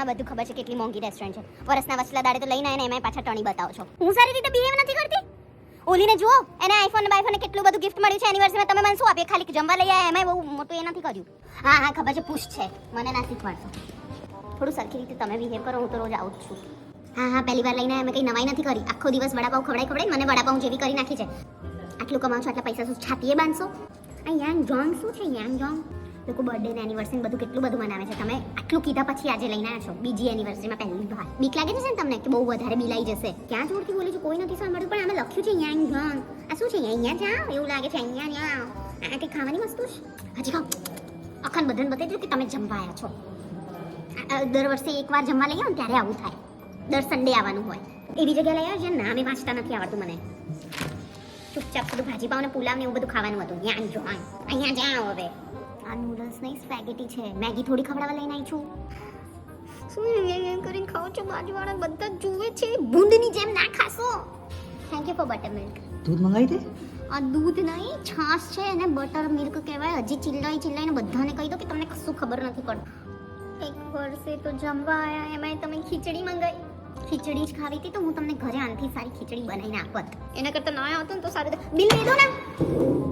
હા બધું ખબર છે કેટલી મોંઘી રેસ્ટોરન્ટ છે. વર્ષના વસલા દાડે તો લઈને આવીને એમાંય પાછા ટણી બતાવો છો. હું સારી રીતે બિહેવ નથી કરતી. ઓલીને જુઓ, એને આઈફોન ને બાઈફોન ને કેટલું બધું ગિફ્ટ મળ્યું છે એનિવર્સરીમાં. તમે મને શું આપ્યું? ખાલી જમવા લઈ આવ્યા, એમાંય બહુ મોટું એ નથી કર્યું. હા હા ખબર છે, પુશ છે, મને ના શીખવાડશો. થોડું સરખી રીતે તમે બિહેવ કરો. હું તો રોજ આવું જ છું. હા હા પહેલી વાર લઈને અમે કંઈ નવાઈ નથી કરી. આખો દિવસ વડાપાઉં ખવડાવી મને વડાપાઉં જેવી કરી નાખી છે. આટલું કમાવ છો, આટલા પૈસા શું છાતીએ બાંધશો? આ યાંગ જોંગ શું છે? યાંગ જોંગ લોકો બર્થડે ને એનિવર્સરી બધું કેટલું બધું મનાવે છે. તમે આટલું કીધા પછી આજે લઈને આવ્યા છો બીજી એનિવર્સરીમાં પહેલી વાર. બીક લાગે છે ને તમને કે બહુ વધારે બિલાઈ જશે? ક્યાં જોરથી બોલું છું? કોઈ નથી સાંભળ્યું, પણ આમે લખ્યું છે યાંગ જોંગ. આ શું છે? અહીંયા જાઓ એવું લાગે છે. અહીંયા જાઓ. આ કંઈ ખાવાની વસ્તુ છે? હજી ખાઓ. અખંડ બધાને બતાવી દો કે તમે જમવા આવ્યા છો. દર વર્ષે એકવાર જમવા લઈ આવો ને ત્યારે આવું થાય. દર સન્ડે આવવાનું હોય. એવી જગ્યાએ લઈ આવ્યો જ્યાં નામે વાંચતા નથી આવડતું મને. ચૂપચાપ બધું ભાજી પાવ ને પુલાવ ને એવું બધું ખાવાનું હતું. Yang Jong. અહીંયા જાઓ હવે. આ નૂડલ્સ નહીં, સ્પેગેટી છે. મેગી થોડી ખવડાવવા લઈને આવી છું. શું એમ કરીને ખાઓ છો? બાજુવાળા બધા જુએ છે. ભૂંડની જેમ ના ખાશો. Thank you for butter milk. દૂધ મંગાવી દે. આ દૂધ નહીં, છાશ છે અને બટર મિલ્ક કહેવાય. હજી ચિલ્લાઈને બધાને કહી દો કે તમને કશું ખબર નથી પડતું. એક વર્ષે તો જમવા આવ્યા, એમાંય તમે ખીચડી મંગાવી. ખીચડી જ ખાવી હતી તો હું તમને ઘરે આનથી સારી ખીચડી બનાવીને આપત. એના કરતાં ના આવતું ને તો સારું. બિલ દે દો ને.